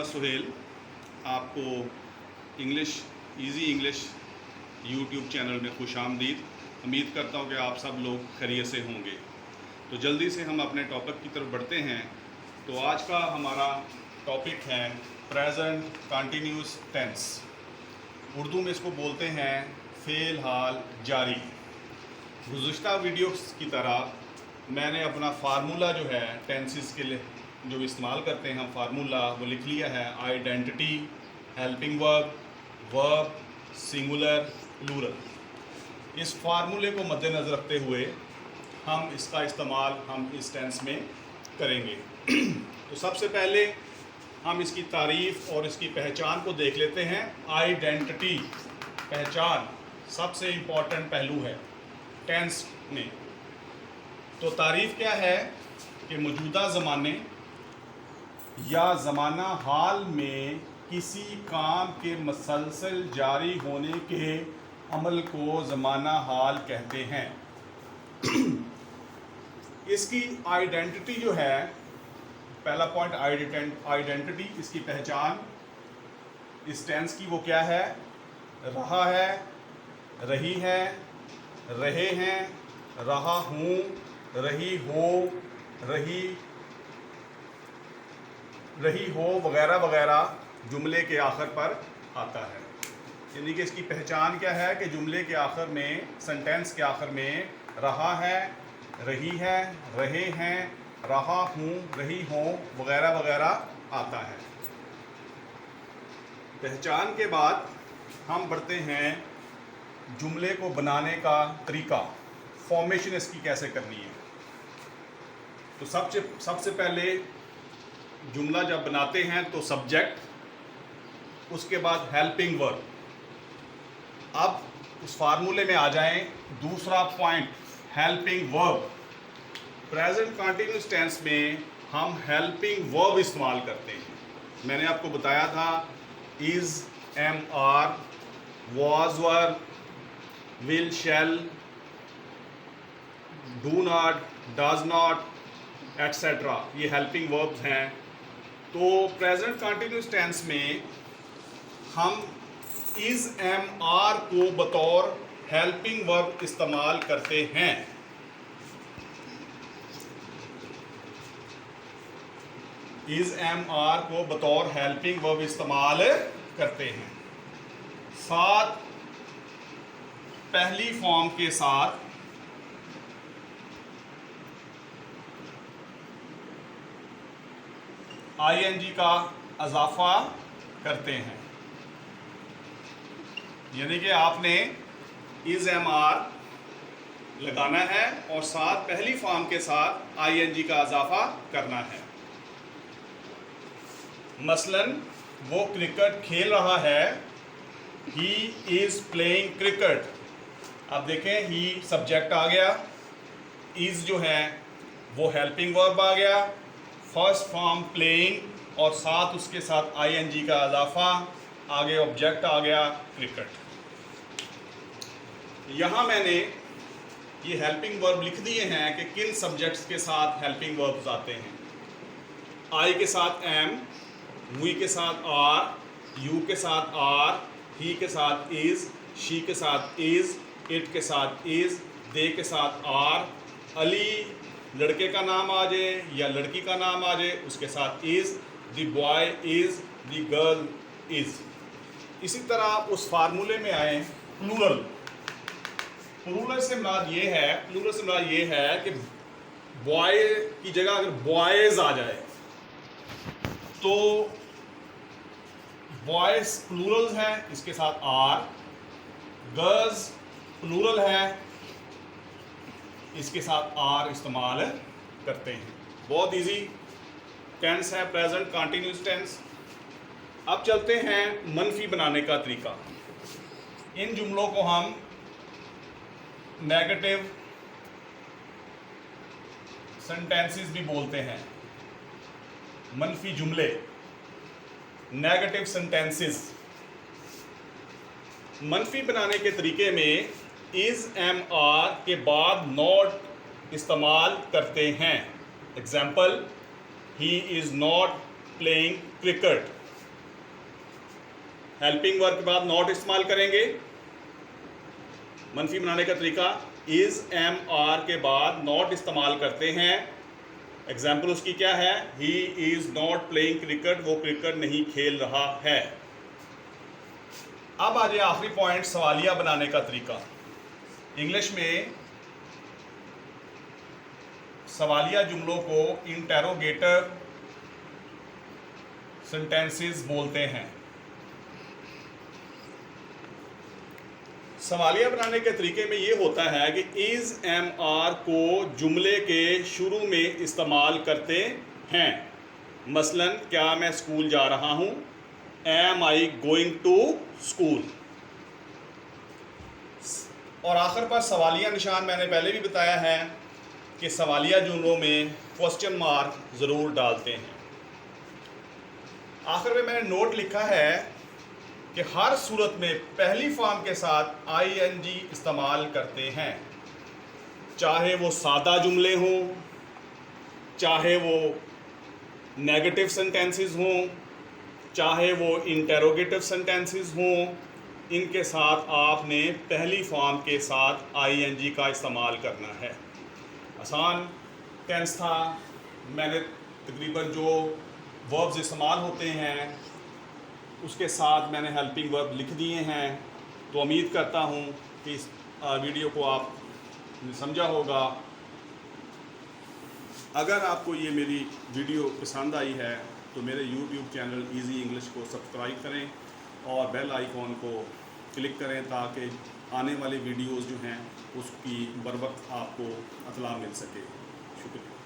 मोहम्मद सुहेल आपको easy English YouTube channel में खुश आमदीद। उम्मीद करता हूँ कि आप सब लोग खैरियत से होंगे। तो जल्दी से हम अपने टॉपिक की तरफ बढ़ते हैं। तो आज का हमारा टॉपिक है प्रेजेंट कंटिन्यूस टेंस। उर्दू में इसको बोलते हैं फ़ेल हाल जारी। गुज़िश्ता वीडियोस की तरह मैंने अपना फार्मूला जो है टेंसेस के लिए जो इस्तेमाल करते हैं हम फार्मूला वो लिख लिया है। Identity, helping verb, verb, singular, plural. इस फार्मूले को मद्देनज़र रखते हुए हम इसका इस्तेमाल हम इस टेंस में करेंगे। तो सबसे पहले हम इसकी तारीफ़ और इसकी पहचान को देख लेते हैं। आइडेंटिटी, पहचान सबसे इम्पॉर्टेंट पहलू है टेंस में। तो तारीफ़ क्या है कि मौजूदा ज़माने या ज़माना हाल में किसी काम के मसलसल जारी होने के अमल को ज़माना हाल कहते हैं। इसकी आइडेंटिटी जो है, पहला पॉइंट आइडेंटिटी, इसकी पहचान इस टेंस की वो क्या है? रहा है, रही है, रहे हैं, रहा हूँ, रही हो, रही हो वगैरह वगैरह जुमले के आखिर पर आता है। यानी कि इसकी पहचान क्या है कि जुमले के आखिर में, सेंटेंस के आखिर में रहा है, रही है, रहे हैं, रहा हूँ, रही हो वगैरह वगैरह आता है। पहचान के बाद हम बढ़ते हैं जुमले को बनाने का तरीका, फॉर्मेशन इसकी कैसे करनी है। तो सबसे पहले जुमला जब बनाते हैं तो सब्जेक्ट, उसके बाद हेल्पिंग वर्ब। अब उस फार्मूले में आ जाएं, दूसरा point helping verb. Present continuous tense में हम हेल्पिंग वर्ब इस्तेमाल करते हैं। मैंने आपको बताया था is, am, are, was, were, will, shall, do not, does not, etcetera, ये हेल्पिंग वर्ब्स हैं। तो प्रेजेंट कंटिन्यूस टेंस में हम इज़, एम, आर को बतौर हेल्पिंग वर्ब इस्तेमाल करते हैं। इज़, एम, आर को बतौर हेल्पिंग वर्ब इस्तेमाल करते हैं। साथ पहली फॉर्म के साथ आईएनजी का इजाफा करते हैं। यानी कि आपने इज़, एम, आर लगाना है और साथ पहली फॉर्म के साथ आईएनजी का इजाफा करना है। मसलन वो क्रिकेट खेल रहा है, ही इज़ प्लेइंग क्रिकेट। अब देखें, ही सब्जेक्ट आ गया, इज़ जो है वो हेल्पिंग वर्ब आ गया, फर्स्ट फॉर्म प्लेइंग और साथ उसके साथ आईएनजी का इजाफा, आगे ऑब्जेक्ट आ गया क्रिकेट। यहाँ मैंने ये हेल्पिंग वर्ब लिख दिए हैं कि किन सब्जेक्ट्स के साथ हेल्पिंग वर्ब्स आते हैं। आई के साथ एम, वी के साथ आर, यू के साथ आर, ही के साथ इज़, शी के साथ इज़, इट के साथ इज़, दे के साथ आर, अली लड़के का नाम आ जाए या लड़की का नाम आ जाए उसके साथ is, the boy is, the girl is. इसी तरह उस फार्मूले में आए प्लूरल। प्लूरल से मुराद ये है कि बॉय की जगह अगर बॉयज़ आ जाए तो बॉयज़ प्लूरल है, इसके साथ आर, गर्ल्स प्लूरल है, इसके साथ आर इस्तेमाल करते हैं। बहुत इजी टेंस है प्रेजेंट कंटिन्यूस टेंस। अब चलते हैं मनफी बनाने का तरीका। इन जुमलों को हम नेगेटिव सेंटेंसेस भी बोलते हैं। मनफी जुमले, नेगेटिव सेंटेंसेस। मनफी बनाने के तरीके में इज़, एम, आर के बाद नॉट इस्तेमाल करते हैं। Example, he is not playing cricket. Helping verb के बाद नॉट इस्तेमाल करेंगे। मनफी बनाने का तरीका इज़ एम आर के बाद नॉट इस्तेमाल करते हैं। एग्जाम्पल उसकी क्या है, he is not playing cricket, वो क्रिकेट नहीं खेल रहा है। अब आ जाए आखिरी पॉइंट, सवालिया बनाने का तरीका। इंग्लिश में सवालिया जुमलों को इंटेरोगेटिव सेंटेंसेस बोलते हैं। सवालिया बनाने के तरीके में ये होता है कि इज़ एम आर को जुमले के शुरू में इस्तेमाल करते हैं। मसलन, क्या मैं स्कूल जा रहा हूँ, am I going to school. और आखिर पर सवालिया निशान मैंने पहले भी बताया है कि सवालिया जुमलों में क्वेश्चन मार्क ज़रूर डालते हैं। आखिर में मैंने नोट लिखा है कि हर सूरत में पहली फॉर्म के साथ आईएनजी इस्तेमाल करते हैं, चाहे वो सादा जुमले हों, चाहे वो नेगेटिव सेंटेंसेस हों, चाहे वो इंटेरोगेटिव सेंटेंसेस हों। इनके साथ आपने पहली फॉर्म के साथ आईएनजी का इस्तेमाल करना है। आसान टेंस था। मैंने तकरीबन जो वर्ब्स इस्तेमाल होते हैं उसके साथ मैंने हेल्पिंग वर्ब लिख दिए हैं। तो उम्मीद करता हूँ कि इस वीडियो को आपने समझा होगा। अगर आपको ये मेरी वीडियो पसंद आई है तो मेरे YouTube चैनल इजी इंग्लिश को सब्सक्राइब करें और बेल आइकॉन को क्लिक करें ताकि आने वाले वीडियोस जो हैं उसकी बर वक्त आपको इत्तला मिल सके। शुक्रिया।